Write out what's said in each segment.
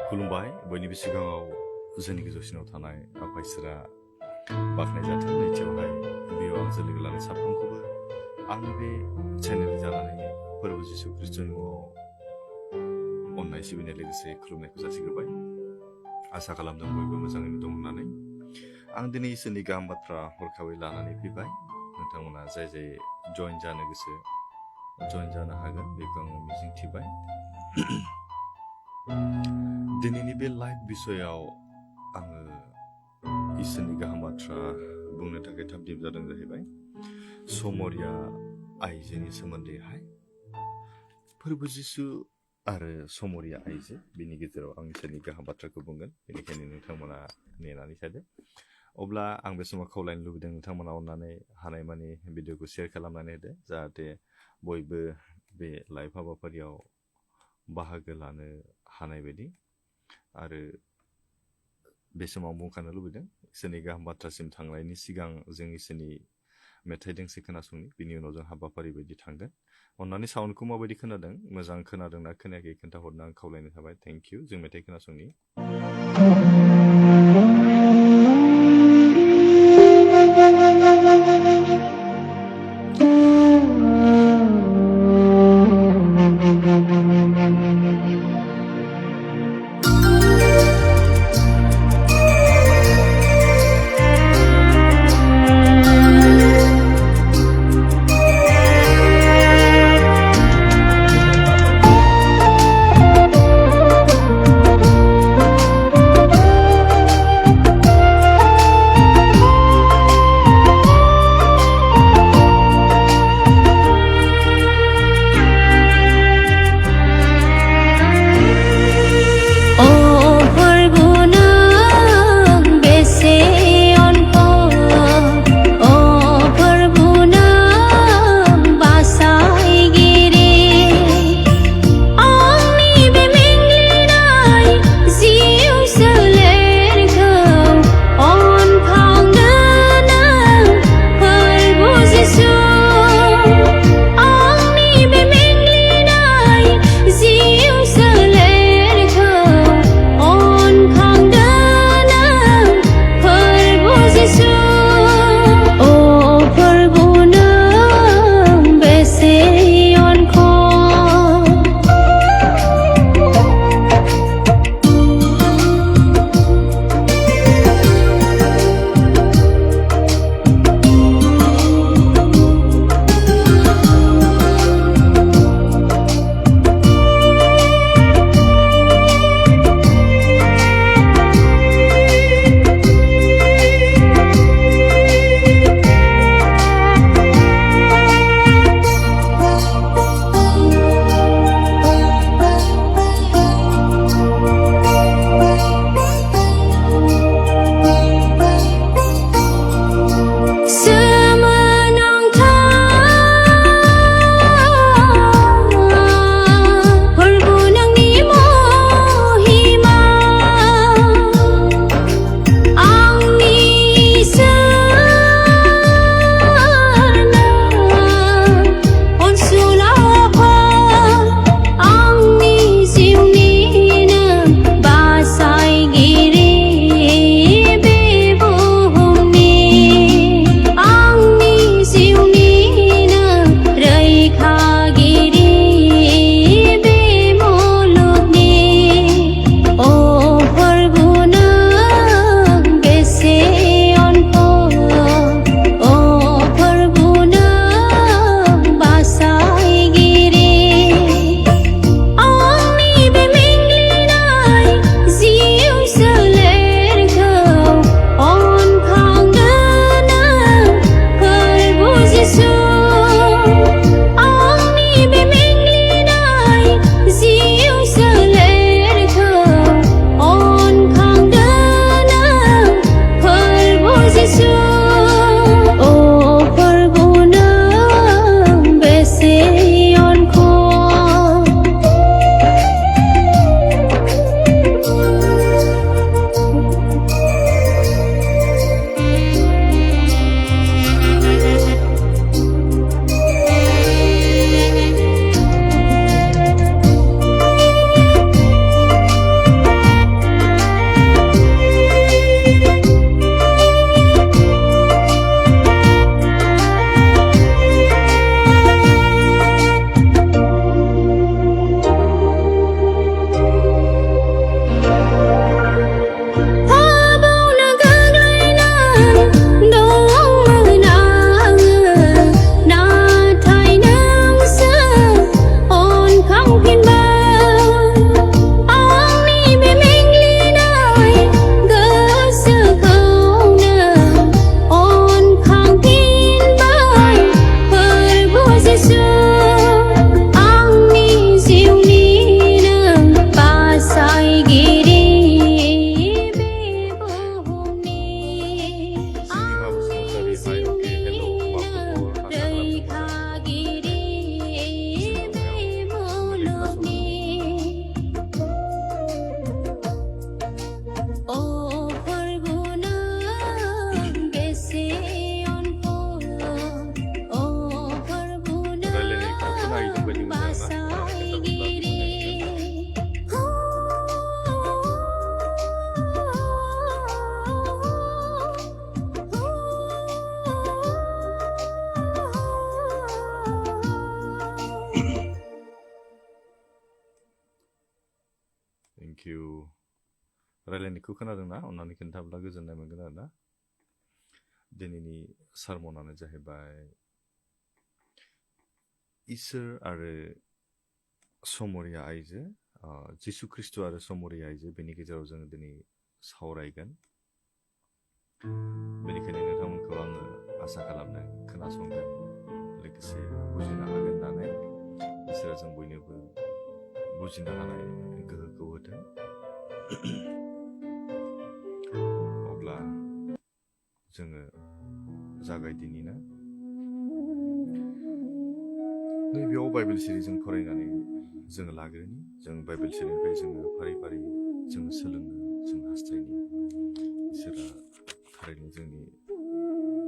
खुलुमबाय बयनिबो सिगाङाव जोंनि गोजौसिनाव थानाय आफा इसोरा बाख्नाय जाथों। नैथियावहाय बेयाव आंजों लोगो लानाय साफ्रोमखौबो आंनि बे चेनेल जानानै फोरबो जिसु ख्रिस्ट'नि मुङाव अननाय सिबिनाय लोगोसे खुलुमनायखौ जासिग्रोबाय। आसा खालामदों बयबो मोजाङैनो दं होननानै। आं दिनै इसोरनि गाहाम बाथ्रा हरखाबै लानानै फैबाय। नोंथांमोना जाय जइन जानो गोसो जइन जानो हागोन बेखौ आङो मिजिंथिबाय। दिनैनि बे लाइभ बिसयाव आङो इसोरनि गाहाम बाथ्रा बुंनो थाखाय थाब-थिम जादों जाहैबाय समरिया आइजोनि सोमोन्दैहाय। फोरबो जिसु आरो समरिया आइजो बिनि गेजेराव आं इसोरनि गाहाम बाथ्राखौ बुंगोन, बेनिखायनो नोंथांमोना नेनानै थादो। अब्ला आं बे समाव खावलायनो लुबैदों नोंथांमोना अननानै हानायमानि भिडिअखौ शेयार खालामनानै होदो, जाहाथे बयबो बे लाइभ हाबाफारियाव बाहागो लानो हानाय बायदि। आरो बे समाव बुंखानो लुबैदों इसोरनि गाहाम बाथ्रासिम थांनायनि सिगां जों इसोरनि मेथाइ दोंसे खोनासंनि, बिनि उनाव जों हाबाफारि बायदि थांगोन। अननानै साउन्डखौ माबायदि खोनादों, मोजां खोनादोंना खोनायाखै खोन्थाहरनो आं खावलायनो थाबाय। Thank you. जों मेथाइ खोनासंनि। रायलायनायखौ खोनादोंना? अन्नानै खोन्थाब्ला गोजोननाय मोनगोन आरोना। दिनैनि सारमनानो जाहैबाय इसोर आरो समरिया आइजो, जिसु ख्रिस्ट' आरो समरिया आइजो, बेनि गेजेराव जोङो दिनै सावरायगोन। बेनिखायनो नोंथांमोनखौ आङो आसा खालामदों खोनासंगोन, लोगोसे बुजिनो हागोन होननानै। इसोरा जों बयनोबो बुजिनो हानाय गोहोखौ होथों। अब्ला जोङो जागायदिनि ना? नैबेयाव बाइबेल सिरि जों फरायनानै जोङो लाग्रोनि। जों बाइबेल सिरिनिफ्राय जोङो फारि फारि जोङो सोलोंनो जों हास्थायनि। इसोरा थारैनो जोंनि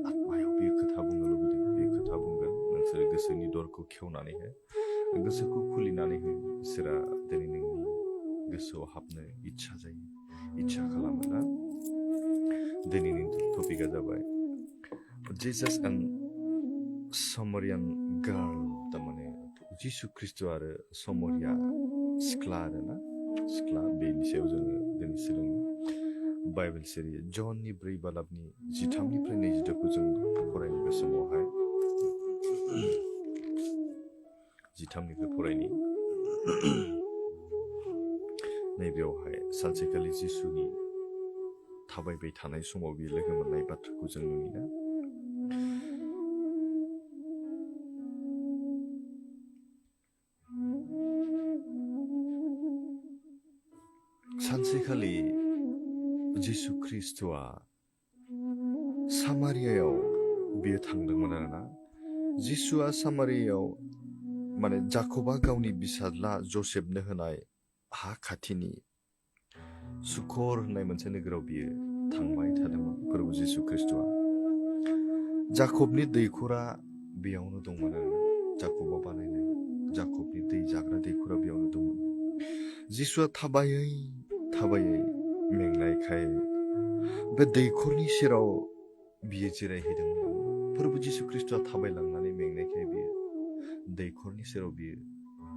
आत्मायाव बे खोथा बुंनो लुबैदों, बे खोथा बुंगोन। नोंसोर गोसोनि दरखौ खेवनानै हो, गोसोखौ खुलिनानै हो। इसोरा दिनै नोंनि गोसोआव हाबनो इच्छा जायो, इच्छा खालामो ना? दिनैनि टपिकआ जाबाय जिसास एन्ड समरियान गार्ल, थारमाने जिसु ख्रिस्ट' आरो समरिया सिख्ला आरोना, सिख्ला, बेनि सायाव जोङो दिनै सोलोंनो। बाइबेल सिरि जननि 4 बालाबनि 13निफ्राय 22खौ जों फरायनो बे समावहाय 13निफ्राय फरायनि। नैबेयावहाय सानसेखालि जिसुनि थाबायबाय थानाय समाव बियो लोगो मोननाय बाथ्राखौ जों नुयोना। सानसेखालि जिसु ख्रिस्ट'आ सामारियायाव बियो थांदोंमोन आरोना। जिसुआ सामारियायाव, माने जाकबा गावनि बिसाज्ला जसेफनो होनाय हा खाथिनि सुखर होननाय मोनसे नोगोराव बियो थांबाय थादोंमोन। प्रभु जिसु ख्रिस्ट'आ जाकबनि दैखरा बेयावनो दंमोन आरोना। जाकबा बानायनाय जाकबनि दै जाग्रा दैखरा बेयावनो दंमोन। जिसुआ थाबायै थाबायै मेंनायखाय बे दैखरनि सेराव बियो जिरायहैदोंमोन। प्रभु जिसु ख्रिस्ट'आ थाबायलांनानै मेंनायखाय बियो दैखरनि सेराव बियो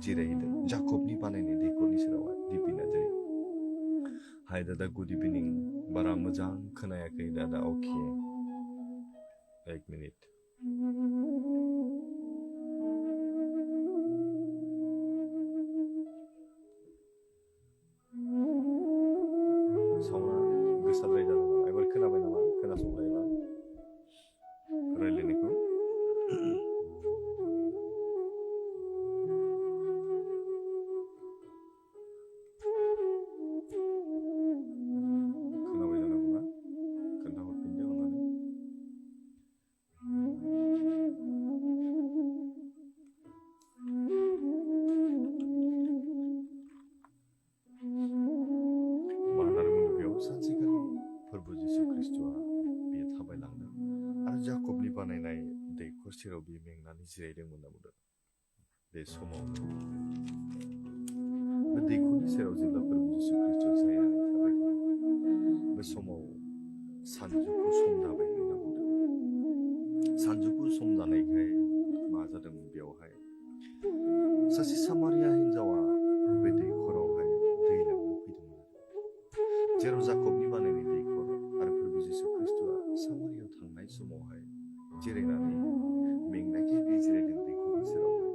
जिरायहैदों, जाकबनि बानायनाय दैखरनि सेरावहाय। दिपिना जेरै, हाय दादा, गुड इभिनिं। बारा मोजां खोनायाखै दादा। अके, 1 मिनिट। साउन्डआ गोसाद्राय जादों नामा? एबार खोनाबाय नामा? खोनासंलाय एबार रायलायनायखौ। खोनाबाय जानांगौ ना? खोन्थाहरफिनदो अननानै। मा होननानै बुंदों बेयाव? सानसेखालि प्रभु जिसु ख्रिस्ट'आ बियो थाबायलांदों आरो जाकबनि बानायनाय दैखर सेराव बियो मेंनानै जिरायदोंमोन होनना बुंदों। बे समाव बे दैखरनि सेराव जेब्ला प्रभु जिसु ख्रिस्ट' जिरायनानै थाबाय थादों, बे समाव सानजौफु सम जाबाय होनना बुंदों। सानजौफु सम जानायखाय मा जादोंमोन बेयावहाय, सासे सामारिया हिन्जावा बे दैखरावहाय दै लोंनो फैदोंमोन, जेराव जाकबनि बानायनाय दैखर। आरो प्रभु जिसु ख्रिस्ट'आ सामारियाव थांनाय समावहाय जिरायनानै मेंनायखाय बे जिरायदों दैखरनि सेरावहाय।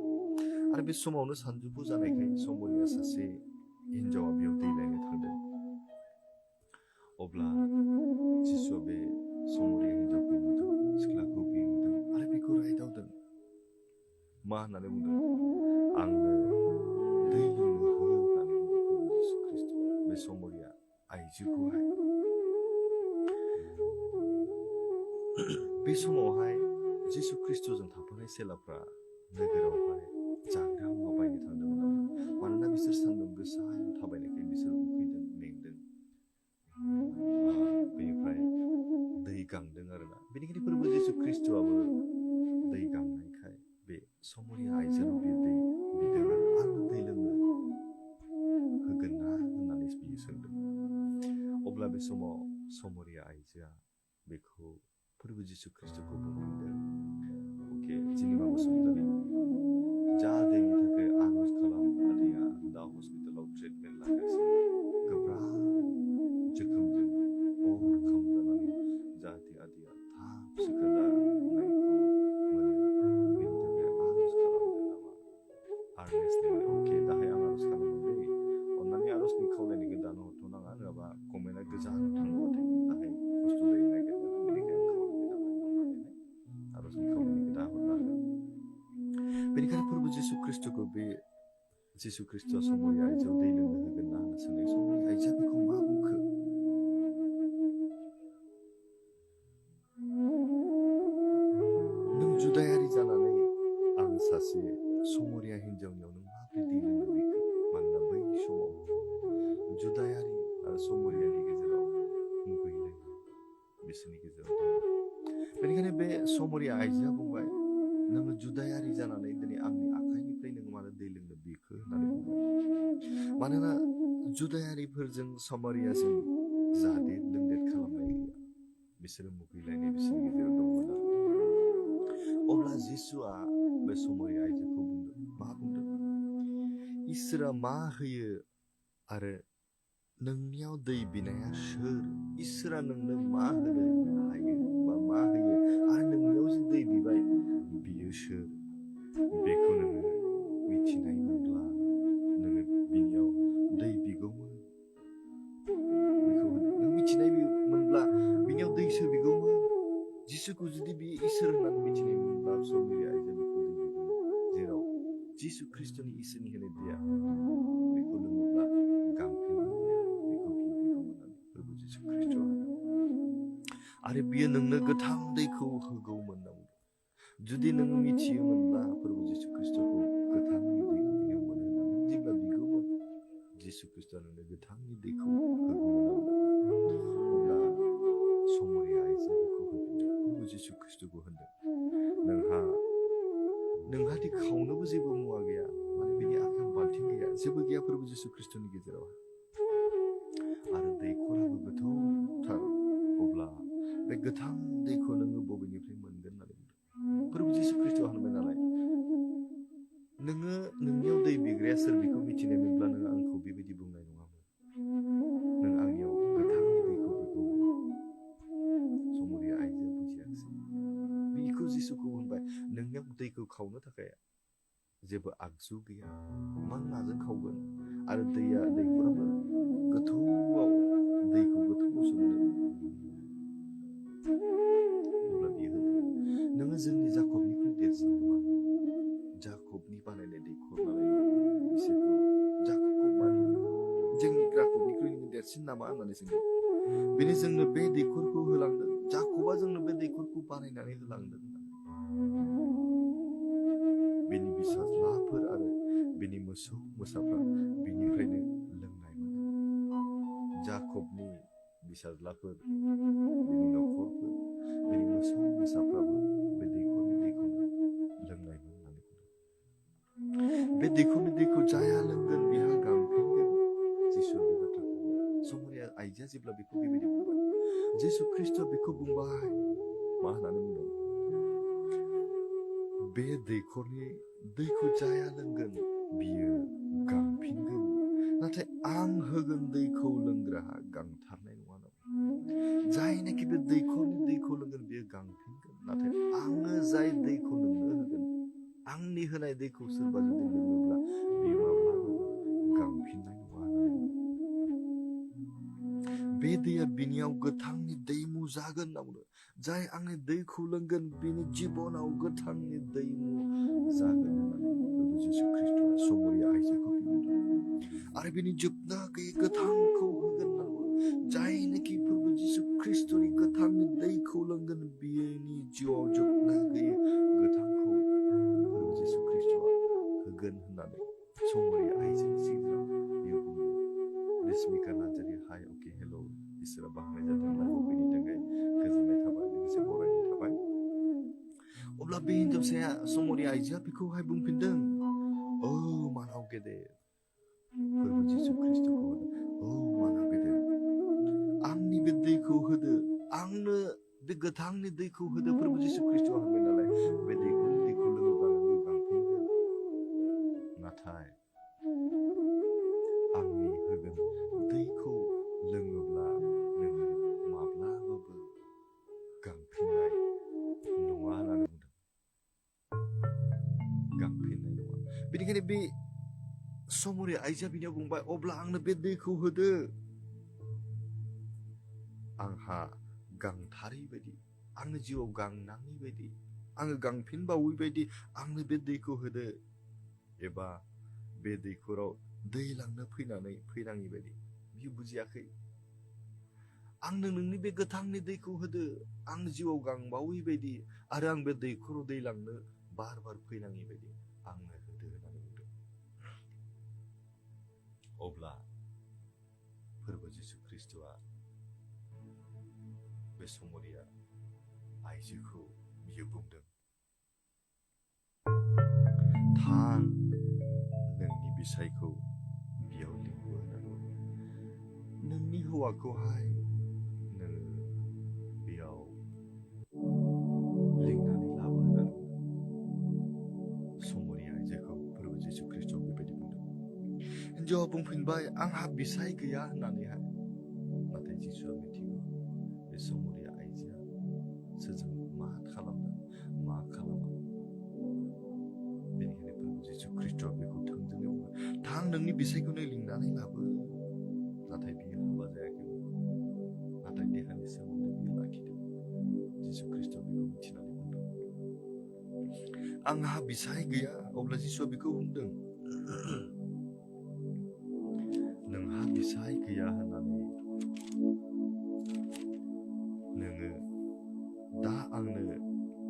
आरो बे समावनो सानजौफु जानायखाय समरिया सासे हिन्जावा बेयाव दै लायनो थांदों। अब्ला जिसुआ बे समरिया हिन्जावखौ नुदों, सिख्लाखौ बियो नुदों आरो बेखौ रायदावदों। मा होननानै बुंदों? आंनो दै लोंनो हो होननानै बुंदों प्रभु जिसु ख्रिस्ट' बे समरिया आइजोखौहाय। बे समावहाय जिसु ख्रिस्ट'जों थाफानाय चेलाफ्रा नोगोरावहाय जाग्रा मुवा बायनो थांदोंमोन। मानोना बिसोर सान्दुं गोसायाव थाबायनायखाय बिसोर उखैदों, मेंदों, बेनिफ्राय दै गांदों आरोना। बेनिखायनो प्रभु जिसु ख्रिस्ट'आबो दै गांनायखाय बे समरिया आइजोनाव बे दै बिदों आरो आंनो दै लोंनो होगोन ना होननानै बियो सोंदों। अब्ला बे समाव समरिया आइजोआ बेखौ प्रभु जिसु ख्रिस्ट'खौ बुंफिनदों। अके, जिनिमा बसुमतारी, जा दैनि थाखाय आरज खालाम, आदैया दा हस्पिटालाव ट्रिटमेन्ट लागासिनो, गोब्राब गोजान थांबाथाय दाहाय खस्थ' जायो नागिरनो बेनिखायनो आं खावलायनाय जाबाय आरो जों खावलायनायखौ दा हरनो हागोन बेनिखायनो फोरबो जिसु ख्रिस्ट'खौ बे जिसु ख्रिस्ट'आ समरि आइजोआव दै लोंनो होगोन ना होनना सोंनाय समरि आइजोआ बेखौ मा बुंखो नों जुदायारि जानानै आं सासे समरिया हिन्जावनियाव नों माबोरै दै लोंनो बेखौ मानोना बै समाव जुदायारि आरो समरियानि गेजेराव मुगैलायनाय बिसोरनि गेजेराव दं बेनिखायनो बे समरिया आइजोआ बुंबाय नोङो जुदायारि जानानै दिनै आंनि आखाइनिफ्राय नोङो मानो दै लोंनो बिखो होननानै बुंबाय मानोना जुदायारिफोरजों समरियाजों जादेर लोंदेर खालामनाय गैया बिसोरो मुगैलायनाय बिसोरनि गेजेराव दंमोन आरो अब्ला जिसुआ बे समरिया आइजोखौ बुंदों मा बुंदों इसोरा मा होयो आरो नोंनियाव दै बिनाया सोर इसोरा नोंनो मा होनो हायो बा मा होयो आरो नोंनियाव जे दै बिबाय बियो सोर बेखौ नोङो मिथिनाय मोनब्ला नोङो बिनियाव दै बिगौमोन बेखौ नों मिथिनाय मोनब्ला बिनियाव दैसो बिगौमोन जिसुखौ जुदि बे इसोर होननानै मिथिनाय मोनब्ला समरिया आइजोआ बेखौ दै बिगौमोन जेराव जिसु ख्रिस्ट'नि इसोरनि होनाय दैया बेखौ लोङोब्ला गांफिननो हाया बेखौ बियो बिगौमोन होननानै प्रभु जिसु ख्रिस्ट'आ होनदों आरो बियो नोंनो गोथां दैखौ होगौमोन होनना बुंदों जुदि नों मिथियोमोनब्ला प्रभु जिसु ख्रिस्ट'खौ गोथांनि दैखौ बिनियाव मोनो होनना नों जेब्ला बिगौमोन जिसु ख्रिस्ट'आ नोंनो गोथांनि दैखौ होगौमोन अब्ला समरिया आइजोआ बेखौ होनफिनदों प्रभु जिसु ख्रिस्ट'खौ होनदों नोंहा दि खावनोबो जेबो मुवा गैया माने बिनि आखायाव बाल्थिं गैया जेबो गैया प्रभु जिसु ख्रिस्ट'नि गेजेराव आरो दैखराबो गोथौथार अब्ला बे गोथां दैखौ नोङो बबेनिफ्राय मोनगोन होननानै बुंदों प्रभु जिसु ख्रिस्ट'आ होनबाय नालाय नोङो नोंनियाव दै बिग्राया सोर बेखौ मिथिनाय मोनब्ला नोङो आंखौ बेबायदि बुंनाय नङामोन नों आंनियाव गोथांनि दैखौ बिगौमोन समरिया आइजोआ बुजियाखिसै बेखौ जिसुखौ होनबाय नोंनियाव दैखौ खावनो थाखाय जेबो आगजु गैया मा नाजों खावगोन आरो दैखराबो गोथौआव दैखौ गोथौआव सोमोन्दो अब्ला बियो होनदों नोङो जोंनि जाकबनिख्रुइ देरसिन नामा जाकबनि बानायनाय दैखर नालाय बिसोरखौ जाकबखौ मानियो जोंनि जाकबनिख्रुइ नोङो देरसिन नामा होननानै सोंदों बेनो जोंनो बे दैखरखौ होलांदों जाकबा जोंनो बे दैखरखौ बानायनानै होलांदों बेनि बिसाज्लाफोर आरो बेनि मोसौ मोसाफ्रा बिनिफ्रायनो लोंनाय मोनो जाकबनि बिसाज्लाफोर बेनि न'खरफोर बेनि मोसौ मोसाफ्राबो बे दैखरनि दैखौनो लोंनायमोन होननानै बुंदों बे दैखरनि दैखौ जाया लोंगोन बिहा गांफिनगोन जिसुनि बाथ्राखौ समरिया आइजोआ जेब्ला बेखौ बेबायदि बुंबाय जिसु ख्रिस्ट'आ बेखौ बुंबाय मा होननानै बुंदों बे दैखरनि दैखौ जाया लोंगोन बियो गांफिनगोन नाथाय आं होगोन दैखौ लोंग्राहा गांथारनाय नङा होनना जायनाखि बे दैखरनि दैखौ लोंगोन बियो गांफिनगोन नाथाय आङो जाय दैखौ नोंनो होगोन आंनि होनाय दैखौ सोरबा जुदि लोङोब्ला बियो माब्लाबाबो गांफिननाय नङा होननानै बे दैया बिनियाव गोथांनि दैमु जागोन होनना बुंदों जाय आंनि दैखौ लोंगोन बिनि जिबनाव गोथांनि दैमु जागोन होननानै प्रभु जिसु ख्रिस्ट'आ समरिया आइजोखौ बुंदों आरो बिनि जोबना गैयै गोथांखौ होगोन होनना बुंदों जायनाखि प्रभु जिसु ख्रिस्ट'नि गोथांनि दैखौ लोंगोन बिनि जिउआव जोबना गैयै गोथांखौ प्रभु जिसु ख्रिस्ट'आ होगोन होननानै समरिया आइजोनि सिगाङाव बियो बुंदों रेशमिका नार्जारि हाय अके हेल' इसोरा बाहायनाय जादों लाइफआव बेनि थाखाय गोजोननाय थाबाय लोगोसे बरायनाय थाबाय अब्ला बे हिन्जावसाया समरिया आइजोआ बेखौहाय बुंफिनदों औ मानाव गेदेर प्रभु जिसु ख्रिस्ट'खौ औ मानाव गेदेर आंनि बे दैखौ होदो आंनो बे गोथांनि दैखौ होदो प्रभु जिसु ख्रिस्ट'आ होनबाय नालाय बे दैखरनि दैखौ लोङोब्ला नोङो गांफिनगोन नाथाय आंनि होगोन दैखौ लोङोब्ला नोङो माब्लाबाबो गांफिननाय नङा होननानै बुंदों गांफिननाय नङा बेनिखायनो बे समरिया आइजोआ बिनियाव बुंबाय अब्ला आंनो बे दैखौ होदो आंहा गांथारै बायदि आंनि जिउआव गां नाङै बायदि आङो गांफिनबावै बायदि आंनो बे दैखौ होदो एबा बे दैखराव दै लांनो फैनाङि बायदि बियो बुजियाखै आंनो नोंनि बे गोथांनि दैखौ होदो आं जिउआव गांबावै बायदि आरो आं बे दैखराव दै लांनो बार बार फैनाङि बायदि आंनो होदो होननानै बुंदों अब्ला फोरबो जिसु ख्रिस्ट'आ बे समरिया आइजोखौ बियो बुंदों थां नोंनि बिसायखौ बेयाव लिंबो होननानै नोंनि हौवाखौहाय नोङो बेयाव लिंनानै लाबो होननानै समरिया आइजोखौ फोरबो जिसु ख्रिस्ट'आ बेबायदि बुंदों हिन्जावा बुंफिनबाय आंहा बिसाय गैया होननानैहाय नाथाय जिसुआ मिथिगौ बे समरिया आइजोआ सोरजों मा खालामदों मा खालामा बेनिखायनो फोरबो जिसु ख्रिस्ट'आ बेखौ थोंजोङै बुङो थां नोंनि बिसायखौनो लिंनानै लाबो नाथाय बियो हाबा जायाखैमोन नाथाय देहानि सोमोन्दो बियो लाखिदों जिसु ख्रिस्ट'आ बेखौ मिथिनानै बुंदों आंहा बिसाय गैया अब्ला जिसुआ बेखौ बुंदों नोंहा बिसाय गैया होननानै नोङो दा आंनो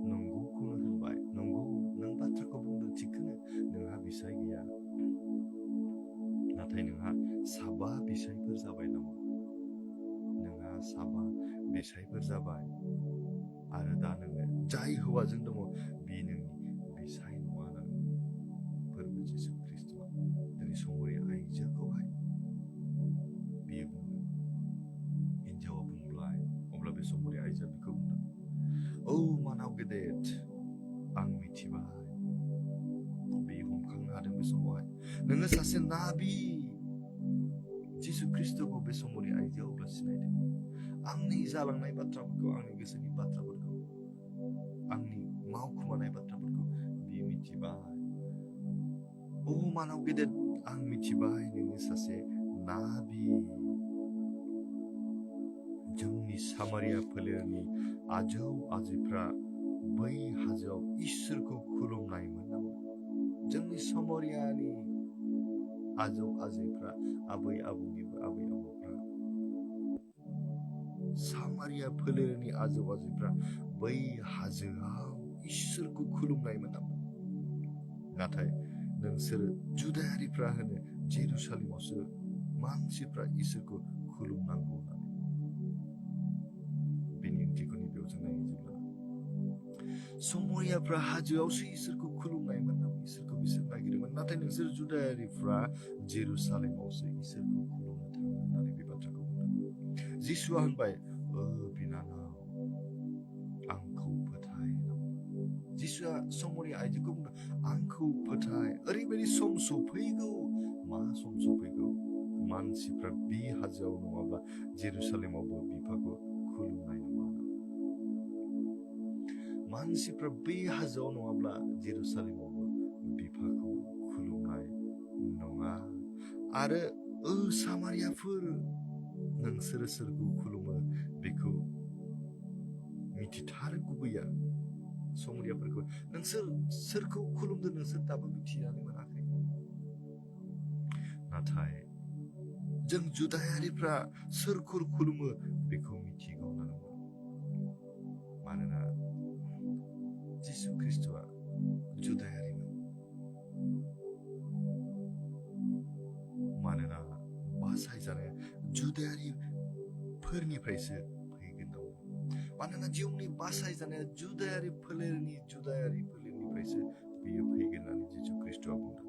नंगौखौनो होनबाय नंगौ नों बाथ्राखौ बुंदों थिगखौनो नोंहा बिसाय गैया नाथाय नोंहा साबा बिसायफोर जाबाय नामा नोंहा साबा बिसायफोर जाबाय आरो दा नोङो जाय हौवाजों दङ बे नोंनि बिसाय नङा होननानै फोरबो जिसु ख्रिस्ट'आ दिनै समरिया आइजोखौहाय बियो बुंदों हिन्जावा बुंबाय अब्ला बे समरिया आइजोआ बेखौ बुंदों औ मानाव गेदेर आं मिथिबाय बे हमखांनो हादों बे समावहाय नोङो सासे नाबि जिसु ख्रिस्ट'खौ बे समरिया आइजोआ अब्ला सिनायदों आंनि जालांनाय बाथ्राफोरखौ आंनि गोसोनि बाथ्राफोरखौ आंनि मावखुमानाय बाथ्राफोरखौ बियो मिथिबाय औ मानाव गेदेर आं मिथिबाय नोङो सासे नाबि जोंनि सामारिया फोलेरनि आजौ आजैफ्रा बै हाजोआव इसोरखौ खुलुमनायमोन नामा जोंनि सामारियानि आजौ आजैफ्रा आबै आबौफ्रा सामारिया फोलेरनि आजौ आजैफ्रा बै हाजोआव इसोरखौ खुलुमनायमोन नामा नाथाय नोंसोर जुदायारिफ्रा होनो जेरुसालेमावसो मानसिफ्रा इसोरखौ खुलुमनांगौ होननानै बेनि ओंथिखौ बेयाव जों नायोब्ला समरियाफ्रा हाजोआवसो इसोरखौ खुलुमनायमोन नामा इसोरखौ बिसोर नागिरोमोन नाथाय नोंसोर जुदायारिफ्रा जेरुसालेमावसो इसोरखौ खुलुमनो थाङो होननानै बे बाथ्राखौ बुंदों जिसुआ होनबाय बिनानाव आंखौ फोथाय जिसुआ समरिया आइजोखौ बुंदों आंखौ फोथाय ओरैबायदि सम सफैगौ मा सम सफैगौ मानसिफ्रा बे हाजोआव नङाब्ला जेरुसालेमावबो बिफाखौ खुलुमनाय नङा मानसिफ्रा बे हाजोआव नङाब्ला जेरुसालेमावबो बिफाखौ खुलुमनाय नङा आरो सामारियाफोर नोंसोरो सोरखौ खुलुमो बेखौ मिथिथारो गुबैया समरियाफोरखौ नोंसोर सोरखौ खुलुमदों नोंसोर दाबो मिथिनानै मोनाखै नाथाय जों जुदायारिफ्रा सोरखौ खुलुमो बेखौ मिथिगौ होननानै मानोना जिसु ख्रिस्ट'आ जुदायारिमोन मानोना बासायजानाया जुदायारिफोरनिफ्रायसो फैगोन दङ मानोना जिउनि बासायजानाया जुदायारि फोलेरनिफ्रायसो बियो फैगोन होननानै जिसु ख्रिस्ट'आ बुंदों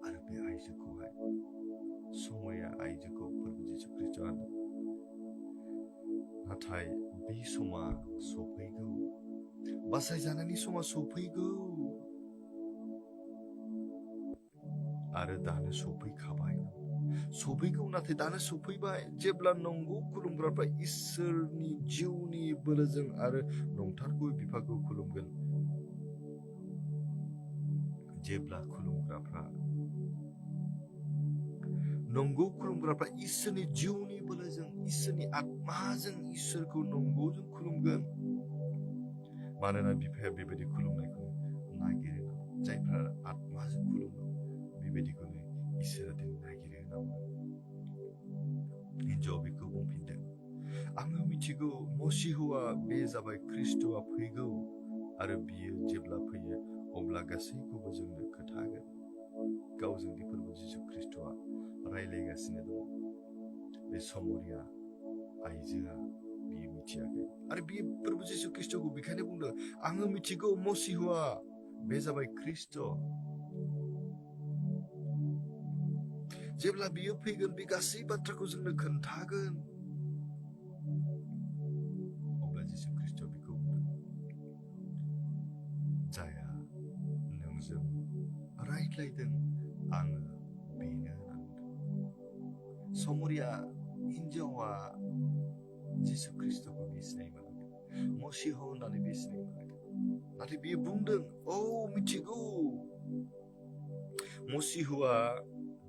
आरो बे आइजोखौहाय समरिया आइजोखौ फोरबो जिसु ख्रिस्ट'आ होनदों नाथाय बे समा सफैगौ बासायजानायनि समा सफैगौ आरो दानो सफैखाबाय सफैगौ नाथाय दानो सफैबाय जेब्ला नंगौ खुलुमग्राफ्रा इसोरनि जिउनि बोलोजों आरो नंथारगौ बिफाखौ खुलुमगोन जेब्ला खुलुमग्राफ्रा नंगौ खुलुमग्राफ्रा इसोरनि जिउनि बोलोजों इसोरनि आत्माजों इसोरखौ नंगौजों खुलुमगोन मानोना बिफाया बेबायदि खुलुमनायखौ नागिरो जायफ्रा आत्माजों खुलुमो बेबायदिखौनो इसोरा दिनै नागिरो होनना बुंदों हिन्जावा बेखौ बुंफिनदों आङो मिथिगौ मसीहुआ बे जाबाय ख्रिस्ट'आ फैगौ आरो बियो जेब्ला फैयो अब्ला गासैखौबो जोंनो खोन्थागोन गावजों दि फोरबो जिसु ख्रिस्ट'आ रायलायगासिनो दङ बे समरिया आइजोआ बियो मिथियाखै आरो बियो फोरबो जिसु ख्रिस्ट'खौ बेखायनो बुंदों आङो मिथिगौ मसीहुआ बे जाबाय ख्रिस्ट' जेब्ला बियो फैगोन बे गासै बाथ्राखौ जोंनो खोन्थागोन अब्ला जिसु ख्रिस्ट'आ बेखौ बुंदों जाया नोंजों रायज्लायदों आङो बेनो होनना बुंदों समरिया हिन्जावा जिसु ख्रिस्ट'खौ बे सिनाय मोनाखै मसीह होननानै बे सिनाय मोनाखै नाथाय बियो बुंदों औ मिथिगौ मसीहुआ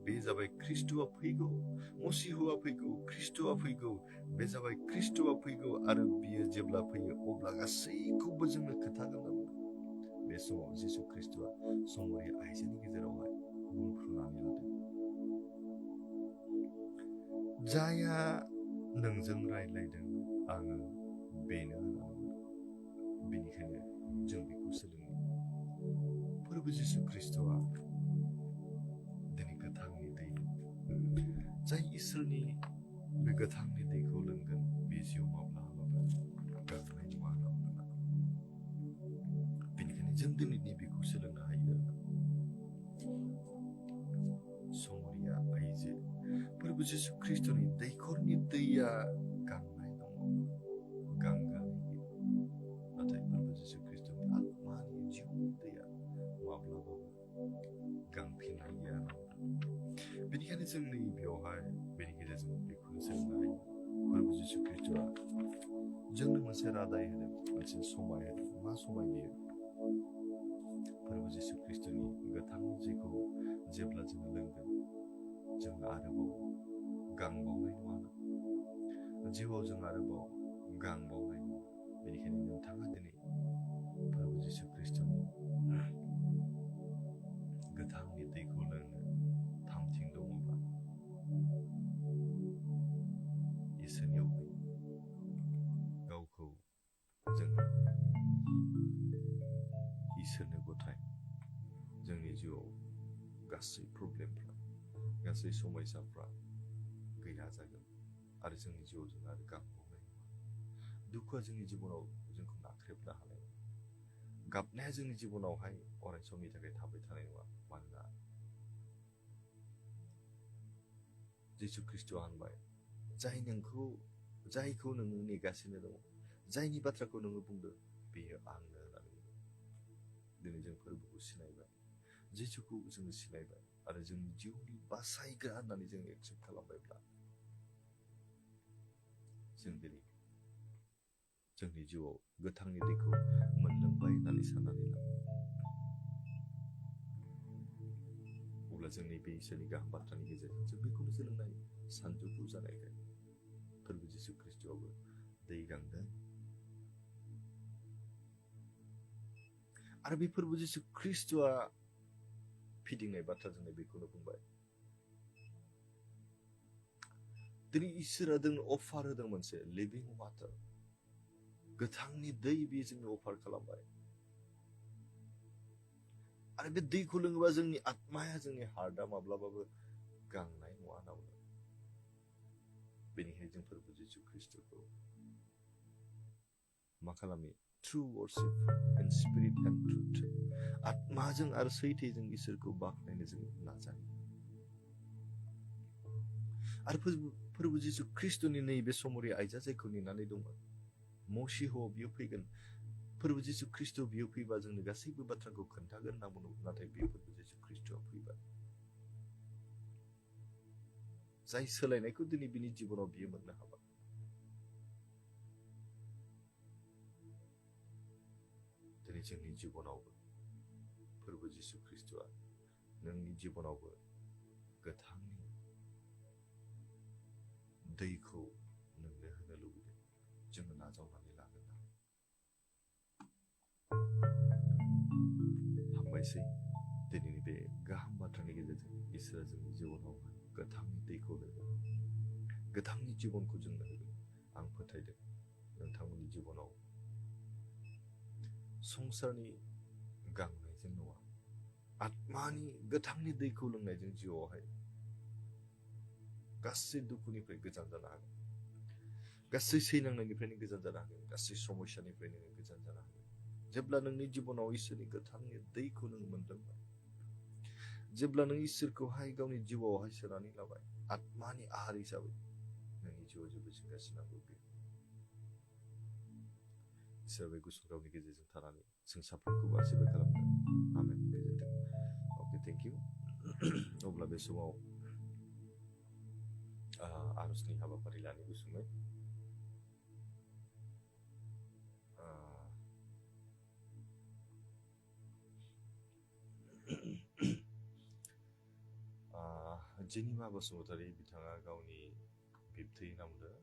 बे जाबाय ख्रिस्ट'आ फैगौ मसीहुआ फैगौ ख्रिस्ट'आ फैगौ बे जाबाय ख्रिस्ट'आ फैगौ आरो बियो जेब्ला फैयो अब्ला गासैखौबो जोंनो खोन्थागोन होनना बुंदों बे समाव जिसु ख्रिस्ट'आ समरि आइजोनि गेजेरावहाय बुंफ्रुनानै लादों जाया नोंजों रायज्लायदों आङो बेनो होननानै बुंदों बेनिखायनो जों बेखौ सोलोङो फोरबो जिसु ख्रिस्ट'आ दिनै गोथांनि दै जाय इसोरनि बे गोथांनि दैखौ लोंगोन बे जिउ माब्लाबाबो गारनाय नङा होनना बुंदों बेनिखायनो जों दिनैनि बेखौ सोलोंनो हायो समरिया आइजो फोरबो जिसु ख्रिस्ट'नि दैखरनि दैया गांनाय दङ गांगानाय गैया नाथाय फोरबो जिसु ख्रिस्ट'नि आत्मानि जिउनि दैया माब्लाबाबो गांफिननाय गैया बेनिखायनो जों नै बेयावहाय बेनि गेजेरजों बेखौनो सोलोंनो हायो फोरबो जिसु ख्रिस्ट'आ जोंनो मोनसे रादाय होदों मोनसे समाय होदों मा समाय बियो फोरबो जिसु ख्रिस्ट'नि गोथां दैखौ जेब्ला जोङो लोंगोन जों आरोबाव गांबावनाय नङा जिउआव जों आरोबाव गांबावनाय नङा बेनिखायनो नोंथाङा दिनै फोरबो जिसु ख्रिस्ट'नि गोथांनि दैखौ लोंनो थामथिं दङब्ला इसोरनियाव फै गावखौ जोङो इसोरनो गथाय जोंनि जिउआव गासै प्रब्लेमफ्रा गासै समयसाफ्रा गैया जागोन आरो जोंनि जिउआव जों आरो गाबबावनाय नङा दुखुआ जोंनि जिबनाव जोंखौ नाख्रेबनो हानाय नङा गाबनाया जोंनि जिबनावहाय अराय समनि थाखाय थाबाय थानाय नङा मानोना जिसु ख्रिस्ट'आ होनबाय जायखौ नोङो नेगासिनो दङ जायनि बाथ्राखौ नोङो बुंदों बेयो आंनो होननानै बुंदों दिनै जों फोरबोखौ सिनायबाय जिसुखौ जोङो सिनायबाय आरो जोंनि जिउनि बासायग्रा होननानै जों एक्सेप्ट खालामबायब्ला जों दिनै जोंनि जिउआव गोथांनि दैखौ मोनलोंबाय होननानै साननानै ला अब्ला जोंनि बे इसोरनि गाहाम बाथ्रानि गेजेरजों जों बेखौनो सोलोंनाय सानजौफु जानायखाय फोरबो जिसु ख्रिस्ट'आबो दै गांदों आरो बे फोरबो जिसु ख्रिस्ट'आ फिदिंनाय बाथ्राजोंनो बेखौनो बुंबाय दिनै इसोरा जोंनो अफार होदों मोनसे लिभिं वाटार गोथांनि दै बियो जोंनो अफार खालामबाय आरो बे दैखौ लोङोबा जोंनि आत्माया जोंनि हार्टआ माब्लाबाबो गांनाय नङा होनना बुंदों बेनिखायनो जों फोरबो जिसु ख्रिस्ट'खौ मा खालामो true worship in spirit and truth आत्माजों आरो सैथोजों इसोरखौ बाख्नायनो जों नाजायो आरो फोरबो जिसु ख्रिस्ट'नि नैबे समरि आइजोआ जायखौ नेनानै दंमोन मसीह बियो फैगोन फोरबो जिसु ख्रिस्ट' बियो फैबा जोंनो गासैबो बाथ्राखौ खोन्थागोन होनना बुङो नाथाय बे फोरबो जिसु ख्रिस्ट'आ फैबाय जाय सोलायनायखौ दिनै बिनि जिबनाव बियो मोननो हाबाय दिनै जोंनि जिबनावबो फोरबो जिसु ख्रिस्ट'आ नोंनि जिबनावबो गोथांनि दैखौ नोंनो होनो लुबैदों जोङो नाजावनानै लागोन ना हामबायसै दिनैनि बे गाहाम बाथ्रानि गेजेरजों इसोरा जोंनि जिबनाव गोथांनि दैखौ होगोन गोथांनि जिबनखौ जोंनो होगोन आं फोथायदों नोंथांमोननि जिबनाव संसारनि गांनायजों नङा आत्मानि गोथांनि दैखौ लोंनायजों जिउआवहाय गासै दुखुनिफ्राय गोजान जानो हागोन गासै सैनांनायनिफ्रायनो गोजान जानो हागोन गासै समस्यानिफ्रायनो गोजान जानो हागोन जेब्ला नोंनि जिबनाव इसोरनि गोथांनि दैखौ नों मोनदोंमोन जेब्ला नों इसोरखौहाय गावनि जिउआवहाय सोनानै लाबाय आत्मानि आहार हिसाबै नोंनि जिउआव जेबो जिंगा सिनांगौ गैया इसोर बे गुसुं रावनि गेजेरजों थानानै जों साफ्रोमखौबो आसिरबाद खालामदों आमेन गोजोन्थों अके थेंक इउ अब्ला बे समाव आरजनि हाबाफारि लानो गुसुङै जेनिमा बसुमतारी बिथाङा गावनि बिबथै नामदों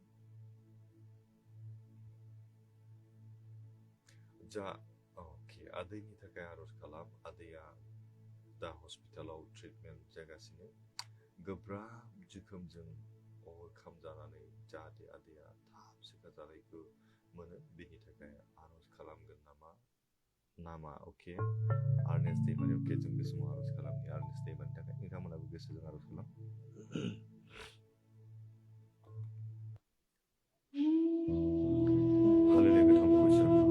जा अके आदैनि थाखाय आरज खालाम आदैया दा हस्पिटालाव ट्रिटमेन्ट जागासिनो गोब्राब जोखोमजों अभारकाम जानानै जाहाथे आदैया थाब सोखाजानायखौ मोनो बेनि थाखाय आरज खालामगोन नामा अके आर्नेस्ट दैमारि अके जों बे समाव आरज खालामनि आर्नेस्ट दैमारिनि थाखाय नोंथांमोनाबो गोसोजों आरज खालाम हालेलुया गोथांखौ इसोरखौ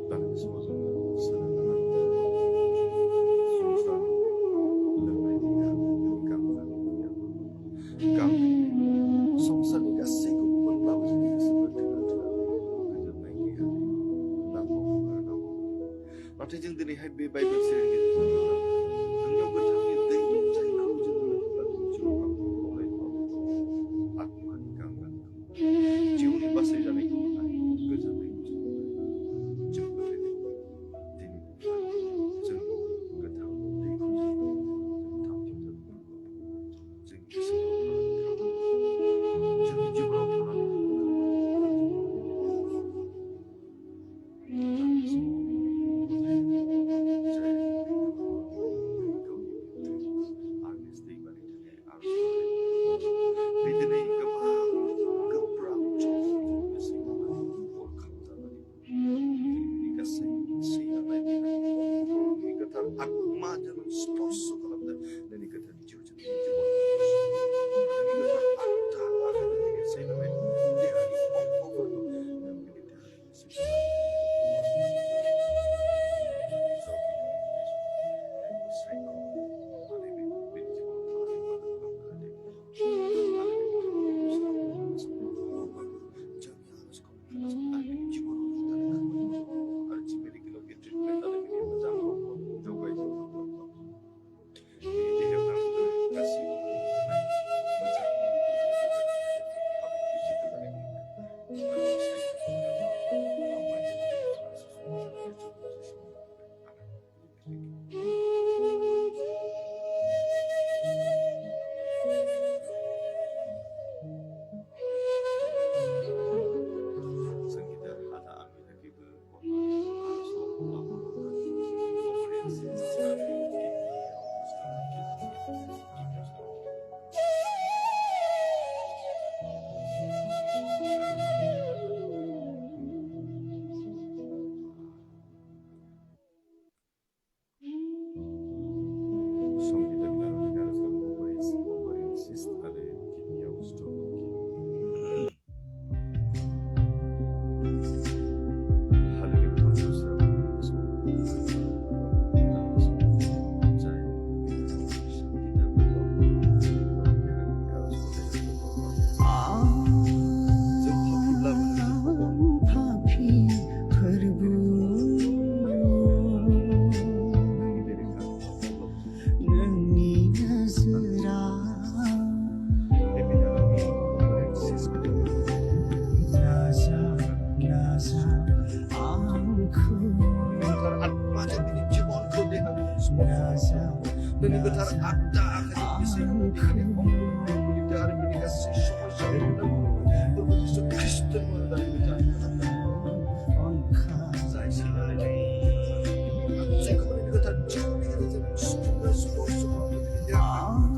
दानि बे समाव जोङो सोलोंनो हागोन संसारनि लोंनायनि गांनायनि संसारनि गासैखौबो मोनब्लाबो जोंनि गोसोफोरा थोआ गोजोननाय गैया नांगौ आरो नांगौ नाथाय जों दिनैहाय बे बाइबेल सिरिनि गेजेरजों नोंनियाव गोथांनि दै दं जायखौ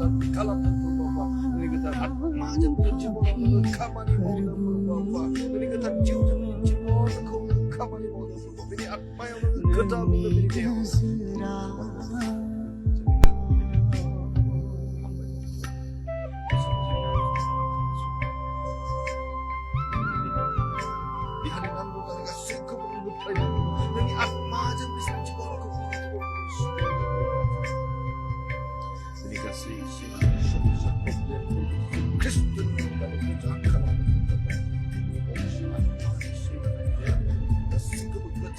godan kalamdan berbapa ini kita atmajan berjibon kamani moda berbapa ini kita jiwjan jibon kamani moda berbapa ini atma yang kita ini dia di hari nanti kita kasih kepada ini atmajan bisa jibon dikasih Kristen pada kita akan kasih kebetulan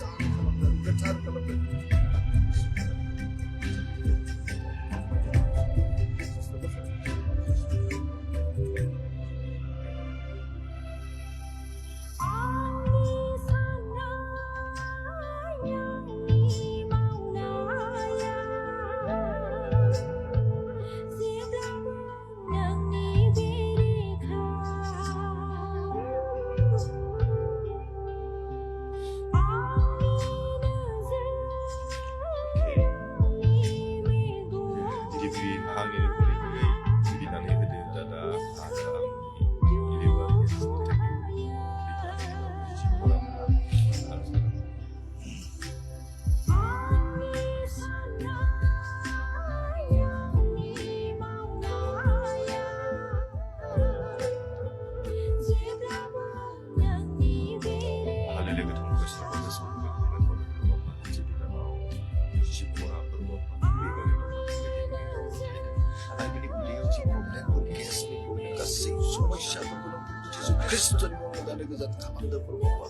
kalau Kristen mengenai kezat kamanda berbapa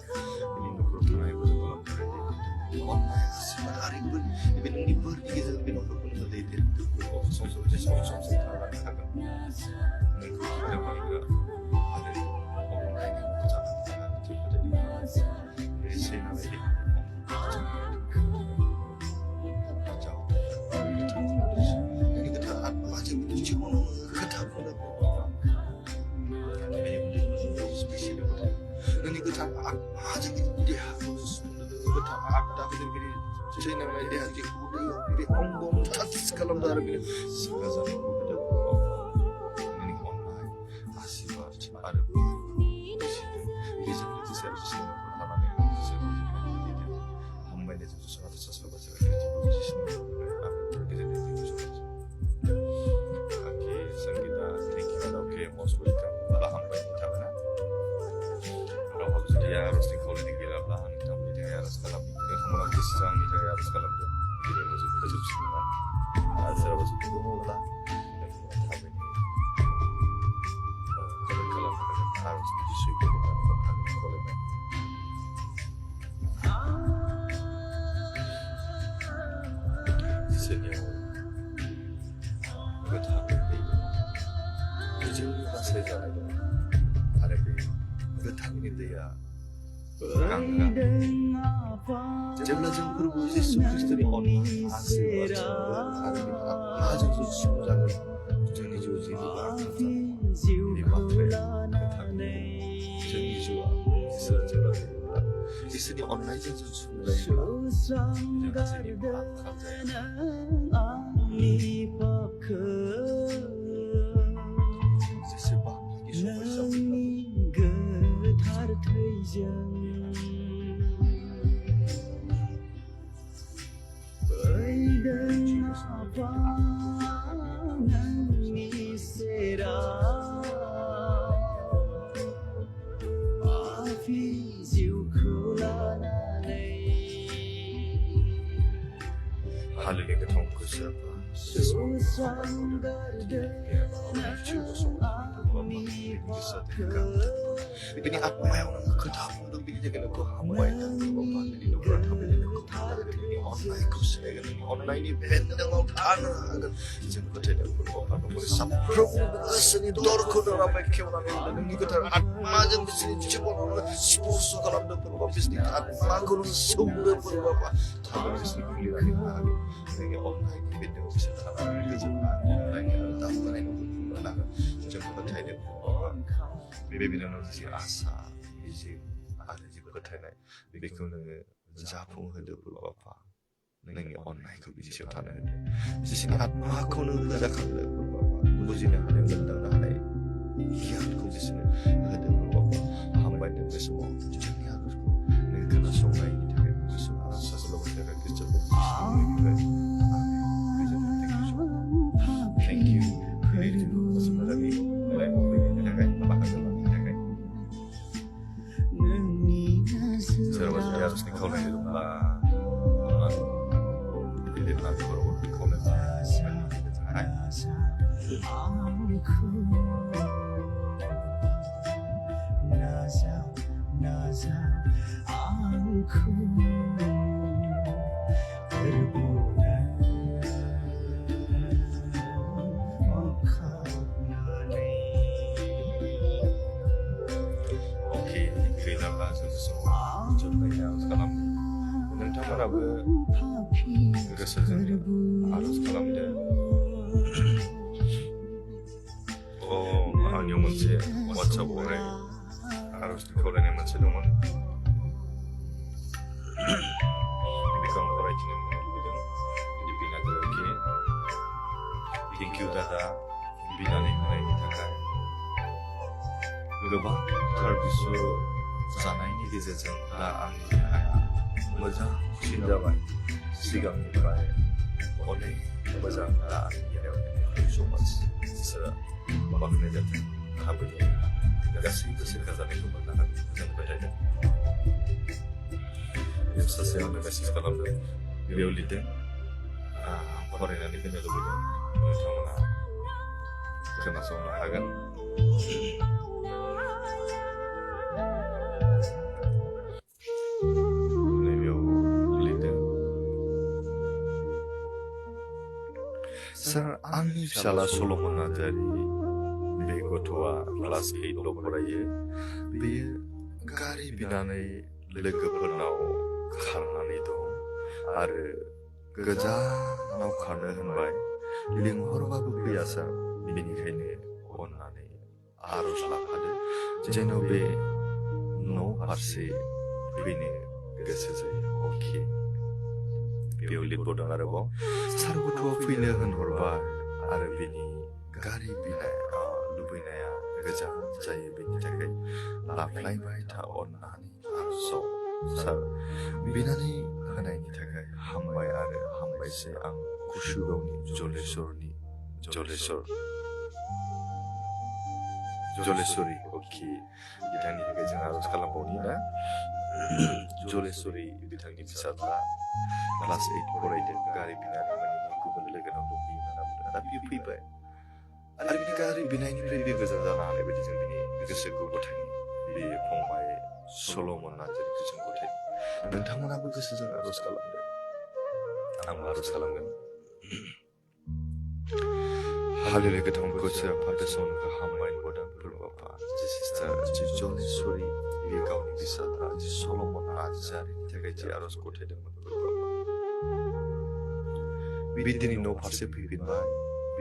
ini nukur tanah itu sebelum terjadi online hari pun ibn ibur kita ibn nukur pun terjadi itu sosok tanah agak ini ada bangga ada di online kecaman tanah itu terjadi dari sini lagi jauh ini kita baca itu cuma kata pun ini kita aja dia kita ada begini China dia aja dia ombong atas kalam darah begini sekazan kita ini online masih ada bisa saya pertama hamba itu sesuatu bahasa di sini kita thank you oke most welcome Allah hamba kita dia harus dikoli di gelapan tapi dia harus kalam dia kamu kisah dia harus kalam dia masuk ke dalam sini asal harus dulu lah kalau harus disuruh dengan kolom di sini betul itu bahasa Jawa ada betul ini dia jam belajar berburu Yesus Kristus di online hasil hari ini aja Yesus jangan jadi Yesus itu di baterai jadi Yesus Yesus di online Yesus jangan jadi sebab Yesus Haleluya ketemu ke siapa ini apa yang ketahu lebih jaga aku hamba itu bapak ini nubuat hamba ini online kau sedang online ini benda ngau tanah agar jangan tidak berbapak boleh sampai seni dorku dalam kekewanan ini kita atma jangan sini cipol susu kalau ada berbapak bisnis atma kalau sumber berbapak tapi bisnis kuliah ini online ini benda bisa tanah ini jangan online tahu kan ini berbapak jangan tidak berbapak beberapa nanti asa 이제 아들이 그렇다네. 이거는 자풍 흔들 불어봐. नोंनि अननायखौ बिनि सायाव थानो होदो जेसेनि आत्माखौनो मोजाखांदो प्रभु बुजिनो हानाय मोनदांनो हानाय गियानखौ बिसोरनो होदो प्रभु हामबायनो बे समाव जोंनि आरजखौ नों खोनासंनायनि थाखाय गुसुं आरज सासेल'नि थाखाय खृष्टखौ Thank you. Begitu sebenarnya mulai mobilnya kan bakal jalan kan. Serba harus dikau lagi lupa. Jadi nanti baru dikau lagi. नोंथांमोनाबो गोसोजों आरज खालामदो आंनियाव मोनसे वाट्सएपआव आरजनि खावलायनाय मोनसे दंमोन बेखौ आं फरायथिनो लुबैदों बिनाजोखि थेंक इउ दादा बिनानै होनायनि थाखाय गोबांथार बिसु जानायनि गेजेरजों दा आंनि देहाया मोजांसिन जाबाय सिगांनिफ्राय अनेक मोजां दा आंनि देहायाव समाज इसोरा बाख्नाय जाथों थाबैनो गासैबो सोरखा जानायखौ मोननो हागोन जों फोथायदों सासे आंनो मेसेज खालामदों बेयाव लिरदों फरायनानै होनो लुबैदों नोंथांमोना खोनासंनो हागोन सार आंनि फिसाला सल'मन नार्जारी बे गथ'आ क्लास 8 ल' फरायो बेयो गारि बिनानै लोगोफोरनाव खारनानै दं आरो गोजानाव खारनो होनबाय लिंहरबाबो फैया सार बेनिखायनो अननानै आरज लाफादो जेन' बे न' फारसे फैनो गोसो जायो अके बेयाव लिरबावदों आरोबाव सार गथ'आ फैनो होनहरबाय आरो बेनि गारि बिनाय लुबैनाया गोजान जायो बेनि थाखाय लाफ्लायबाय था अननानै आरजआव सार बिनानै होनायनि थाखाय हामबाय आरो हामबायसै आं कुसुगावनि जलेश्वरी अके बिथांनि थाखाय जों आरज खालामबावनि ना जलेश्वरी बिथांनि फिसाज्ला क्लास 8 फरायदों गारि बिनानै माने गुबुन लोगोनाव दंहैयो होनना बुंदों दा बियो फैबाय आरो बिनि गारि बिनायनिफ्राय बे गोजान जानो हानाय बायदि जों बिनि गोसोखौ गथायनो बे फंबाय सल'मन नार्जारीखौ जों गथायनो नोंथांमोनाबो गोसोजों आरज खालामदो आंबो आरज खालामगोन हालेलुया गोथांखौ सोरा फाथासनखौ हामबाय नुबोदों फोरबाफा जे सिस्टार जे जलेश्वरी बे गावनि फिसाज्ला जे सल'मन नार्जारीनि थाखाय जे आरज गथायदोंमोन बे दिनै न' फारसे फैफिनबाय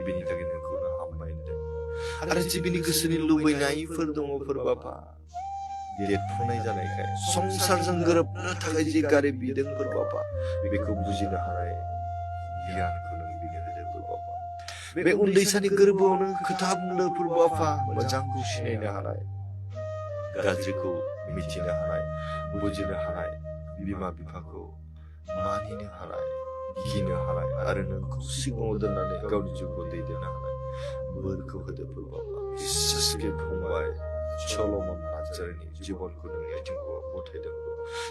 बेनि थाखाय नोंखौनो हामबाय होनदों आरो जे बिनि गोसोनि लुबैनायफोर दङ फोरबाफा देरफुनाय जानायखाय संसारजों गोरोबनो थाखाय जे गारि बिदों फोरबाफा बेखौ बुजिनो हानाय गियानखौ नों बिनो होदो फोरबाफा बे उन्दैसानि गोरबोआवनो खोथा बुंनो फोरबाफा मोजांखौ सिनायनो हानाय गाज्रिखौ मिथिनो हानाय बुजिनो हानाय बिमा बिफाखौ मानिनो हानाय गिनो हानाय आरो नोंखौ सिगाङाव दोननानै गावनि जिउखौ दैदेननो हानाय बोरखौ होदो फोरबाफा बिसेसके फंबाय सल'मन नार्जारीनि जिबनखौ नोंनि आथिंखौ गथायदों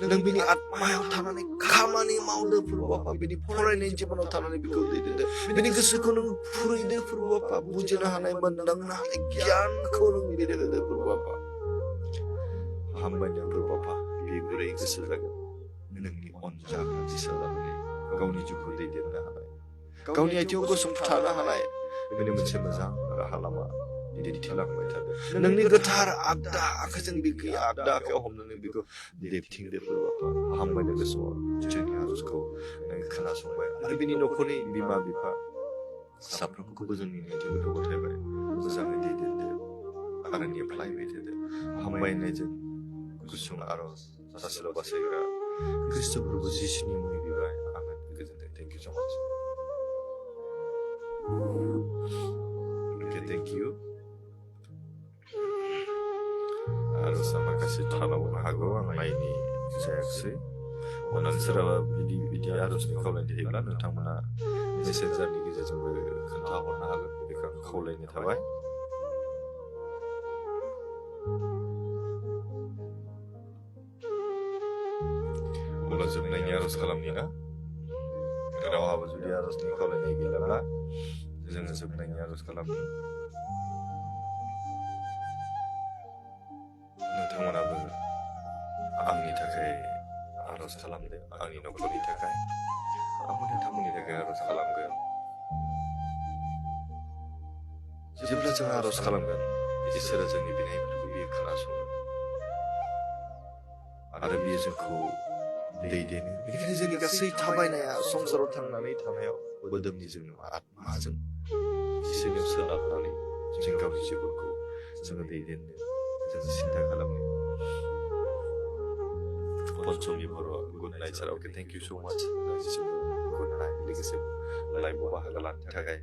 नों बिनि आत्मायाव थानानै खामानि मावदो फोरबाफा बिनि फरायनाय जिबनाव थानानै बेखौ दैदेनदो बिनि गोसोखौ नों फुरैदो फोरबाफा बुजिनो हानाय मोनदांनो हानाय गियानखौ नों बिनो होदो फोरबाफा हामबायनो फोरबाफा बे गुरै गोसो जागोन नोंनि अनजाग्रा दिसा जानानै गावनि जिउखौ दैदेननो हानाय गावनि आथिङाव गसंथानो हानाय बेनि मोनसे मोजां राहा लामा दिन्थिलांबाय थादों नोंनि गोथार आगदा आखाइजों बेखौ आगदा आखाइयाव हमनानै बेखौ देबथिंदो फोरबाफा हामबायनो गोसोआव जोंनि आरजखौ नों खोनासंबाय आरो बिनि न'खरनि बिमा बिफा साफ्रोमखौबो जोंनि आथिंखौ गथायबाय मोजाङै दैदेनदो आरो नेफ्लायबाय थादो हामबायनायजों गुसुं आरज सासेल' बासायग्रा ख्रिस्ट' प्रभु जिसुनि मुङै बिबाय आमेन गोजोनथों thank you so much okay thank you आर'जआ माखासे थालांनो हागौ आं नायनि जायाखिसै अननानै सोरहाबा बिदि आर'जनि खावलायनाय थायोब्ला नोंथांमोना मेसेन्जारनि गेजेरजोंबो खोन्थाहरनो हागोन बेखौ आं खावलायनाय थाबाय अब्ला जोबनायनि आर'ज खालामनि ना रावहाबो जुदि आर'जनि खावलायनाय गैलाब्ला जोङो जोबनायनि आर'ज खालामनि नोंथांमोनाबो आंनि थाखाय आर'ज खालामदो आंनि नखरनि थाखाय आंबो नोंथांमोननि थाखाय आर'ज खालामगोन जेब्ला जों आर'ज खालामगोन इसोरा जोंनि बिनायफोरखौ बियो खोनासङो आरो बियो जोंखौ दैदेनो बेनिखायनो जोंनि गासै थाबायनाया संसाराव थांनानै थानायाव मोदोमनि जोंनो आत्माजों इसोरनियाव सोनारनानै जों गावनि जिउखौ जोङो दैदेननो जोङो सिन्था खालामनो पन्चमी बर'आ गुड नाइट सार अके thank you so much नोंनिसिमबो good night लोगोसे लाइभआव बाहागो लानो थाखाय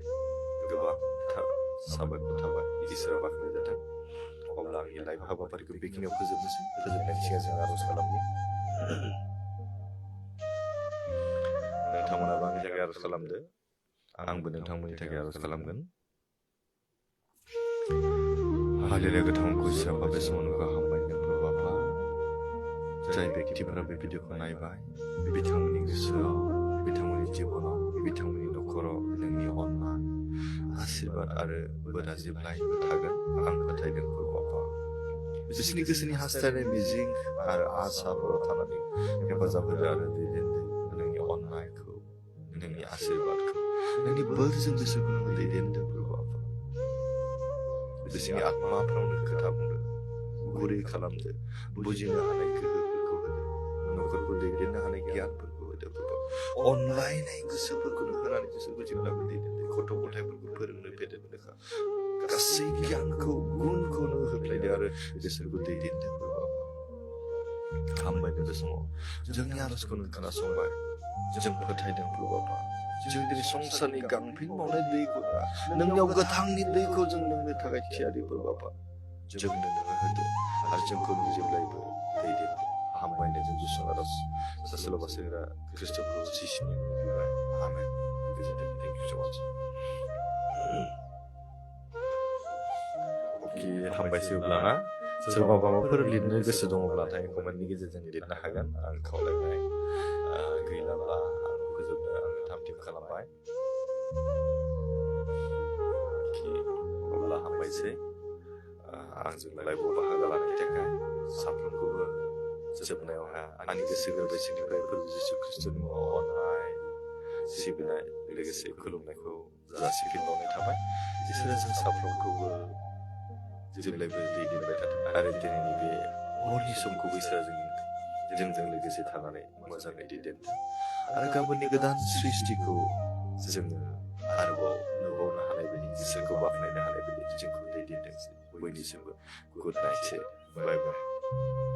गोबांथार साबायखर थाबाय इसोरा बाख्नाय जाथों अब्ला आंनि लाइभ हाबाफारिखौ बेखिनियाव फोजोबनोसै फोजोबनायनि सिगां जों आर'ज खालामनि नोंथांमोनाबो आंनि थाखाय आर'ज खालामदो आंबो नोंथांमोननि थाखाय आर'ज खालामगोन हालेलुया गोथां इसोरा बे समाव गाहामबाय नोंखौ बाबा जाय बेक्तिफोरा बे भिडिअखौ नायबाय बिथांमोननि गोसोआव बिथांमोननि जिबनाव बिथांमोननि नखराव नोंनि अननाय आशीर्बाद आरो बोरा जेब्लायबो थागोन आं फोथायदों बाबा बिसोरनि गोसोनि हास्थायनाय मिजिं आरो आसाफोराव थानानै हेफाजाब होदो आरो दैदेनदो नोंनि अननायखौ नोंनि आशीर्बादखौ नोंनि बोरजों बिसोरखौ नोङो दैदेनदो बाबा बिसोरनि आत्माफ्रावनो खोथा बुंदो गुरै खालामदो बुजिनो हानाय गोहोफोरखौ होदो नखरखौ दैदेननो हानाय गियानफोरखौ होदो अनलायनाय गोसोफोरखौनो होनानै बिसोरखौ जेब्लाबो दैदेनदो गथ' गथायफोरखौ फोरोंनो फेदेरनो गासै गियानखौ गुनखौनो होफ्लायदो आरो बिसोरखौ दैदेनदो बाबा हामबायनो बे समाव जोंनि आर'जखौ नों खोनासंबाय जों फोथायदों बाबा जों दिनै संसारनि गांफिन मावनाय दैखौ नोंनियाव गोथांनि दैखौ जों लोंनो थाखाय थियारि बाबा जोंनो नोङो होदो आरो जोंखौ नों जेब्लायबो दैदेनदो हामबायनो जों गुसुं आर'ज सासेल' बासायग्रा ख्रीष्टफोरखौ जिसुनि मुङाव बिबाय आमेन गोजोनथों थेंक इउ सो माच अके हामबायसै अब्लाना सोरबा माबाफोर लिरनो गोसो दङब्लाथाय कमेन्टनि गेजेरजों लिरनो हागोन आं खावलायनाय गैलाब्ला आं फोजोबनो आङो थाम थिम खालामबाय अब्ला हामबायसै आंजों लाइभआव बाहागो लानायनि थाखाय साफ्रोमखौबो जोबनायावहाय आंनि गोसो गोरबोनिफ्राय प्रभु जिसु ख्रीष्टनि मुङाव अननाय सिबिनाय लोगोसे खुलुमनायखौ जासिफिनबावनाय थाबाय इसोरा जों साफ्रोमखौबो जेब्लायबो दैदेनबाय थाथों आरो दिनैनि बे हरनि समखौबो इसोरा जोंजों लोगोसे थानानै मोजाङै दैदेनथों आरो गाबोननि गोदान सृष्टिखौ जोङो आरोबाव नुबावनो हानाय बायदि इसोरखौ बाख्नायनो हानाय बायदि जोंखौ दैदेनथोंसै बयनिसिमबो गुड नाइट बाय बाय